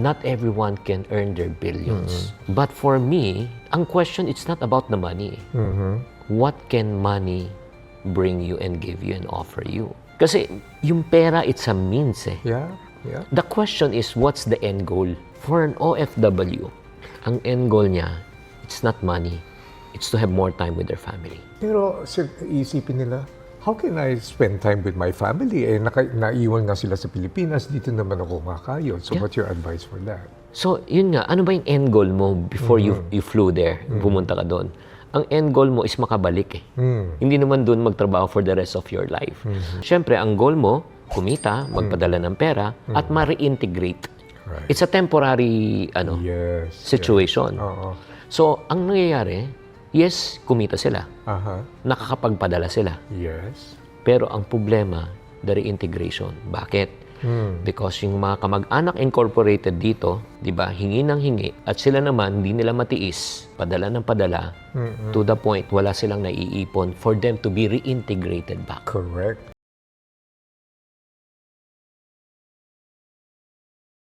Not everyone can earn their billions. But for me, ang question, it's not about the money. What can money bring you and give you and offer you? Kasi yung pera, it's a means eh. Yeah. The question is, what's the end goal? For an OFW, ang end goal niya, it's not money. It's to have more time with their family. Pero isipin nila, how can I spend time with my family? Eh, naiwan nga sila sa Pilipinas, dito naman ako kakayo. So what's your advice for that? So, yun nga, ano ba yung end goal mo before you flew there, pumunta ka doon? Ang end goal mo is makabalik eh. Hindi naman doon magtrabaho for the rest of your life. Siyempre, ang goal mo, kumita, magpadala ng pera, at ma-reintegrate. Right. It's a temporary situation. So, ang nangyayari, yes, kumita sila. Nakakapagpadala sila. Yes. Pero ang problema, the reintegration. Bakit? Because yung mga kamag-anak incorporated dito, di ba, hingi ng hingi, at sila naman, hindi nila matiis, padala ng padala, to the point, wala silang naiipon for them to be reintegrated back. Correct.